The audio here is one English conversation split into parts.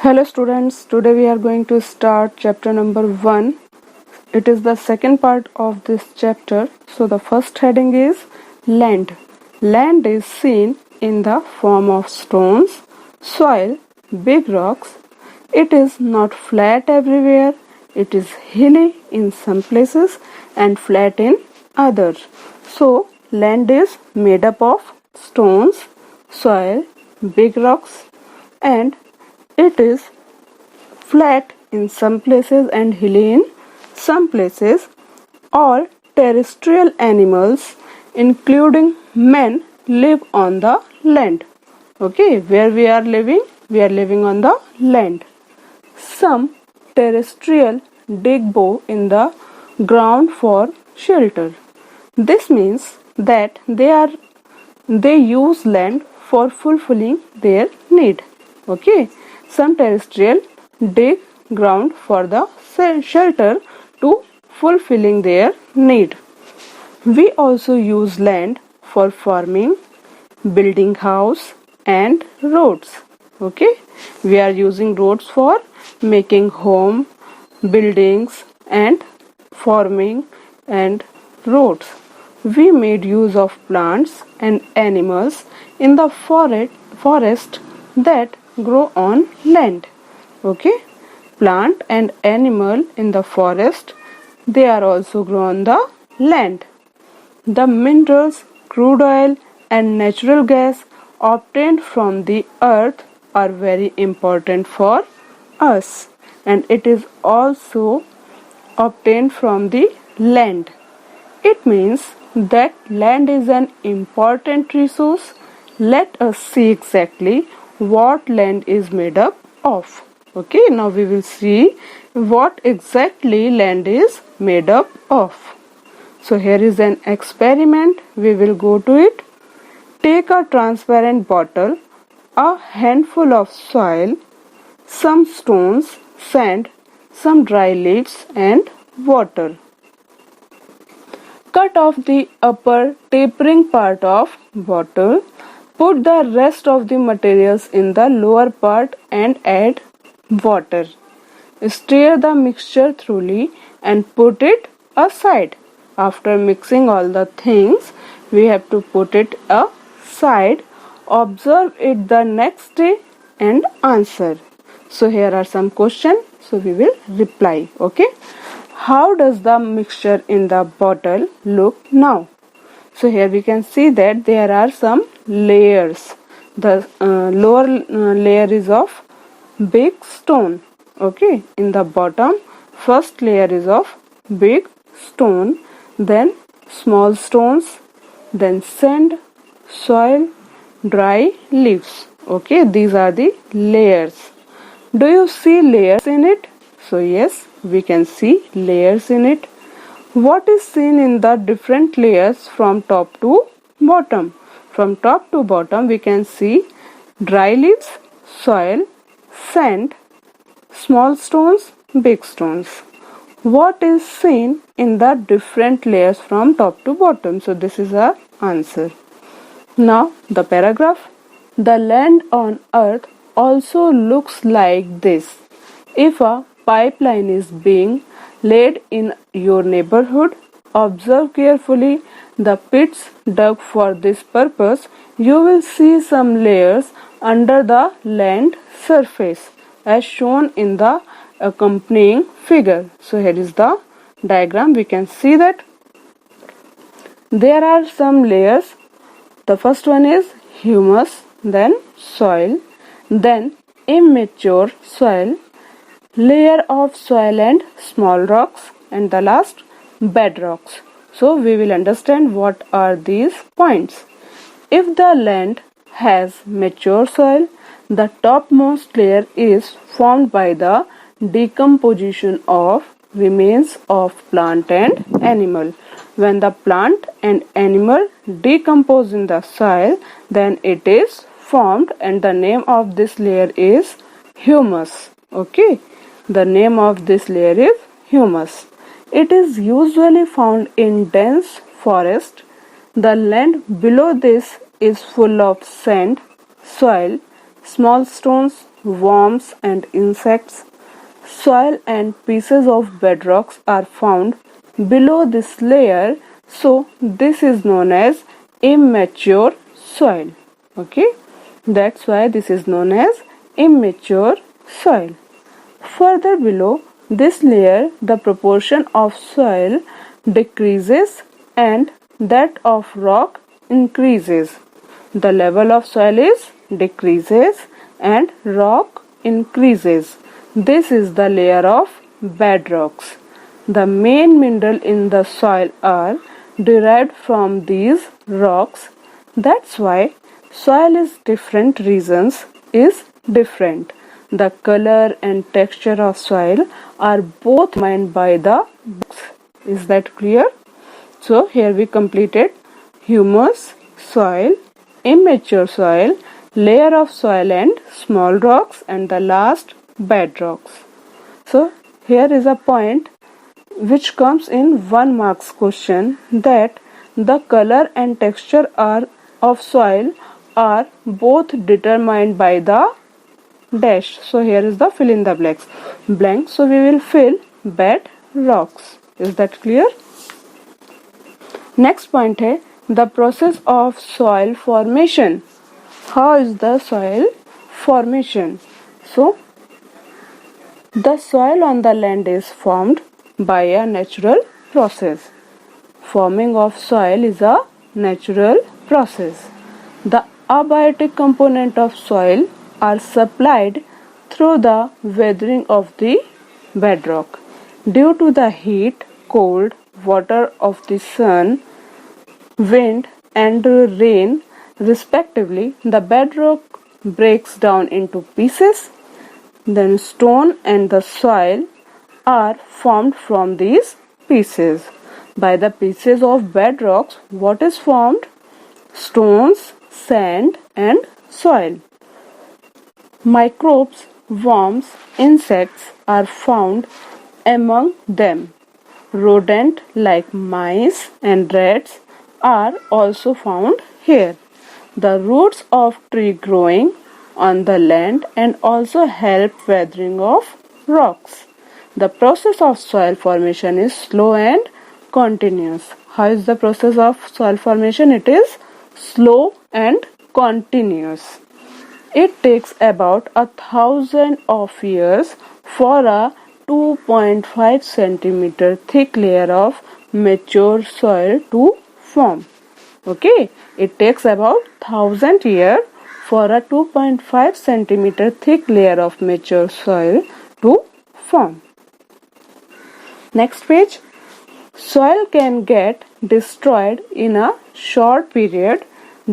Hello students, today we are going to start chapter number 1. It is the second part of this chapter. So the first heading is land. Land is seen in the form of stones, soil, big rocks. It is not flat everywhere. It is hilly in some places and flat in others. So land is made up of stones, soil, big rocks, and it is flat in some places and hilly in some places. All terrestrial animals, including men, live on the land. Okay, where we are living on the land. Some terrestrial dig bow in the ground for shelter. This means that they use land for fulfilling their need. Okay, some terrestrial dig ground for the shelter to fulfilling their need. We also use land for farming, building house and roads. Okay, we are using roads for making home, buildings and farming and roads. We made use of plants and animals in the forest that grow on land. Okay, plant and animal in the forest, they are also grow on the land. The minerals, crude oil and natural gas obtained from the earth are very important for us, and it is also obtained from the land. It means that land is an important resource. Let us see exactly what land is made up of. Okay, now we will see what exactly land is made up of. So here is an experiment. We will go to it. Take a transparent bottle, a handful of soil, some stones, sand, some dry leaves and water. Cut off the upper tapering part of bottle. Put the rest of the materials in the lower part and add water. Stir the mixture thoroughly and put it aside. After mixing all the things, we have to put it aside. Observe it the next day and answer. So here are some questions. So we will reply. Okay. How does the mixture in the bottle look now? So here we can see that there are some layers. The lower layer is of big stone. Okay, in the bottom, first layer is of big stone, then small stones, then sand, soil, dry leaves. Okay, these are the layers. Do you see layers in it? So yes, we can see layers in it. What is seen in the different layers from top to bottom? From top to bottom, we can see dry leaves, soil, sand, small stones, big stones. What is seen in the different layers from top to bottom? So this is our answer. Now the paragraph. The land on earth also looks like this. If a pipeline is being laid in your neighborhood, observe carefully the pits dug for this purpose. You will see some layers under the land surface as shown in the accompanying figure. So here is the diagram. We can see that there are some layers. The first one is humus, then soil, then immature soil, layer of soil and small rocks, and the last bedrocks. So we will understand what are these points. If the land has mature soil, the topmost layer is formed by the decomposition of remains of plant and animal. When the plant and animal decompose in the soil, then it is formed, and the name of this layer is humus. Okay, the name of this layer is humus. It is usually found in dense forest. The land below this is full of sand, soil, small stones, worms and insects. Soil and pieces of bedrocks are found below this layer, so this is known as immature soil. Okay, that's why this is known as immature soil. Further below this layer, the proportion of soil decreases and that of rock increases. The level of soil is decreases and rock increases. This is the layer of bedrocks. The main mineral in the soil are derived from these rocks. That's why soil is different reasons is different. The color and texture of soil are both determined by the rocks. Is that clear? So here we completed humus, soil, immature soil, layer of soil and small rocks, and the last bedrocks. So here is a point which comes in 1 marks question, that the color and texture of soil are both determined by the dash. So here is the fill in the blank. So we will fill bedrocks. Is that clear? Next point है the process of soil formation. How is the soil formation? So the soil on the land is formed by a natural process. Forming of soil is a natural process. The abiotic component of soil are supplied through the weathering of the bedrock. Due to the heat, cold, water of the sun, wind and rain respectively, the bedrock breaks down into pieces. Then stone and the soil are formed from these pieces. By the pieces of bedrocks, what is formed? Stones, sand and soil. Microbes, worms, insects are found among them. Rodent like mice and rats are also found here. The roots of tree growing on the land and also help weathering of rocks. The process of soil formation is slow and continuous. How is the process of soil formation? It is slow and continuous. It takes about 1,000 of years for a 2.5 centimeter thick layer of mature soil to form. Okay, it takes about 1,000 years for a 2.5 centimeter thick layer of mature soil to form. Next page. Soil can get destroyed in a short period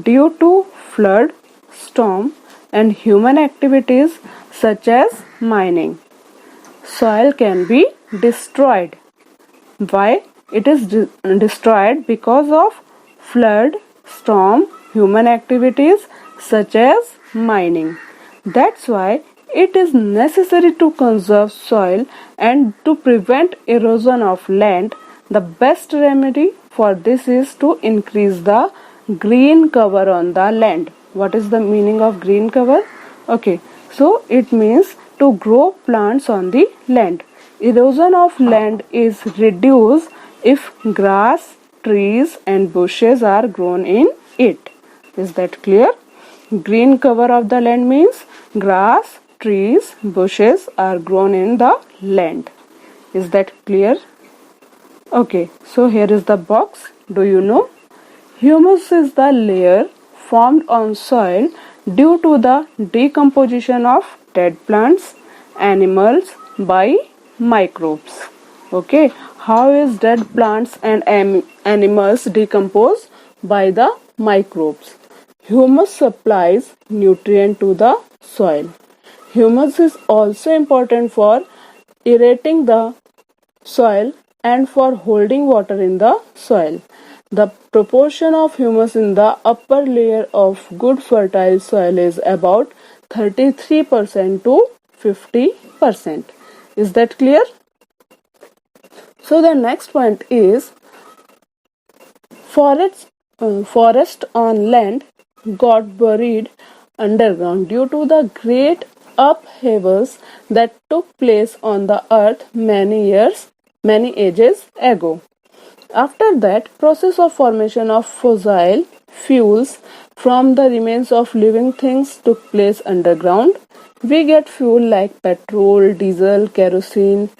due to flood, storm and human activities such as mining. Soil can be destroyed. Why? It is destroyed because of flood, storm, human activities such as mining. That's why it is necessary to conserve soil and to prevent erosion of land. The best remedy for this is to increase the green cover on the land. What is the meaning of green cover? Okay, so it means to grow plants on the land. Erosion of land is reduced if grass, trees and bushes are grown in it. Is that clear? Green cover of the land means grass, trees, bushes are grown in the land. Is that clear? Okay, so here is the box. Do you know? Humus is the layer formed on soil due to the decomposition of dead plants, animals by microbes. Okay, how is dead plants and animals decomposed? By the microbes. Humus supplies nutrient to the soil. Humus is also important for aerating the soil and for holding water in the soil. The proportion of humus in the upper layer of good fertile soil is about 33% to 50%. Is that clear? So the next point is forest on land got buried underground due to the great upheavals that took place on the earth many ages ago. After that, process of formation of fossil fuels from the remains of living things took place underground. We get fuel like petrol, diesel, kerosene,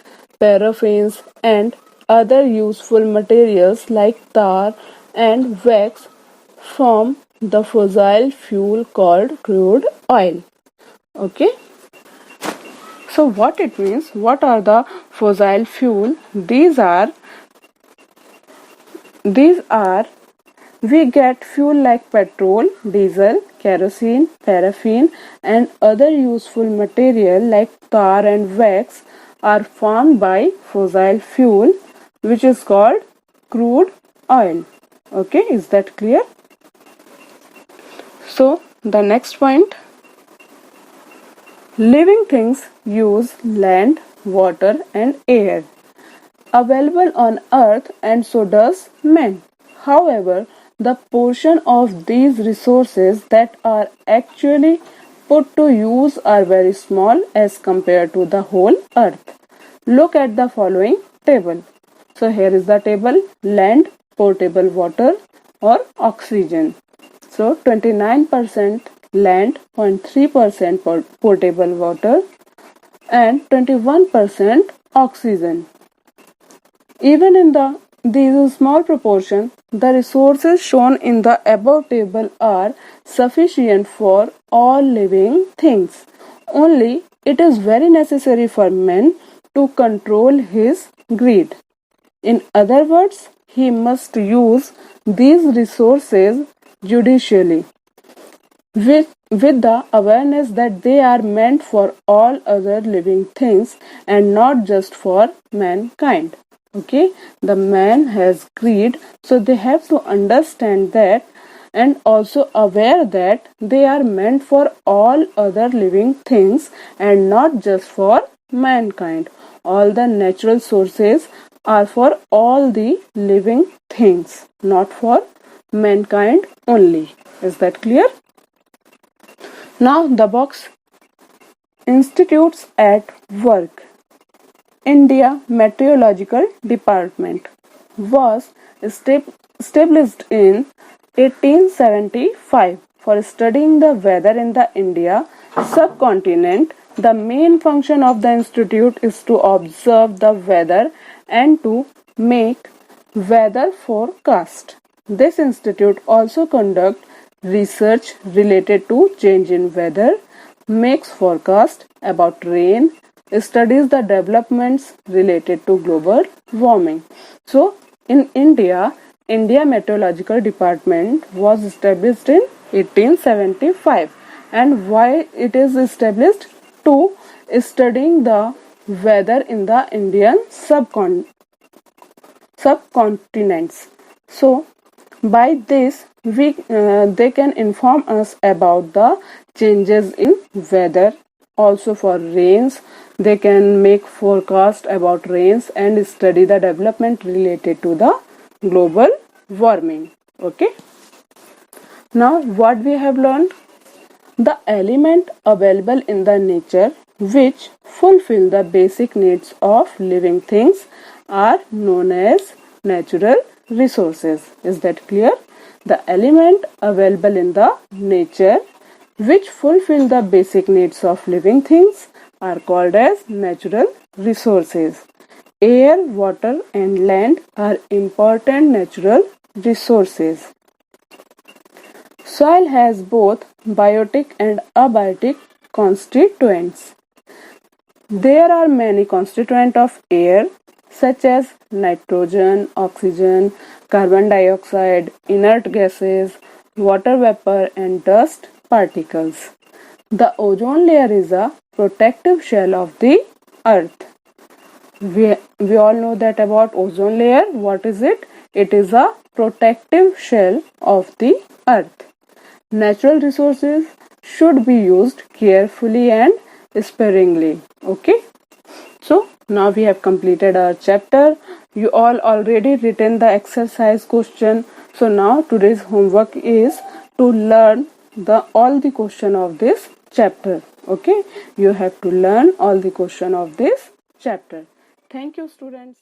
paraffins, and other useful materials like tar and wax from the fossil fuel called crude oil. Okay, so what it means? What are the fossil fuel? These are we get fuel like petrol, diesel, kerosene, paraffin, and other useful material like tar and wax are formed by fossil fuel, which is called crude oil. Okay, is that clear? So the next point, living things use land, water, and air available on earth, and so does man. However, the portion of these resources that are actually put to use are very small as compared to the whole earth. Look at the following table. So here is the table: land, potable water or oxygen. So 29% land, 0.3% potable water, and 21% oxygen. Even in these small proportion, the resources shown in the above table are sufficient for all living things. Only it is very necessary for man to control his greed. In other words, he must use these resources judicially, with the awareness that they are meant for all other living things and not just for mankind. Okay, the man has greed, so they have to understand that and also aware that they are meant for all other living things and not just for mankind. All the natural sources are for all the living things, not for mankind only. Is that clear? Now the box, institutes at work. India Meteorological Department was established in 1875 for studying the weather in the India subcontinent. The main function of the institute is to observe the weather and to make weather forecast. This institute also conducts research related to change in weather, makes forecast about rain, studies the developments related to global warming. So in India Meteorological Department was established in 1875. And why it is established? To studying the weather in the Indian subcontinents. So by this they can inform us about the changes in weather. Also for rains, they can make forecast about rains and study the development related to the global warming. Okay, now what we have learned? The element available in the nature which fulfill the basic needs of living things are known as natural resources. Is that clear? The element available in the nature which fulfill the basic needs of living things are called as natural resources. Air, water and land are important natural resources. Soil has both biotic and abiotic constituents. There are many constituents of air such as nitrogen, oxygen, carbon dioxide, inert gases, water vapor and dust particles. The ozone layer is a protective shell of the earth. We all know that about ozone layer. What is it? It is a protective shell of the earth. Natural resources should be used carefully and sparingly. Okay, so now we have completed our chapter. You all already written the exercise question. So now today's homework is to learn all the question of this chapter. Okay, you have to learn all the question of this chapter. Thank you, students.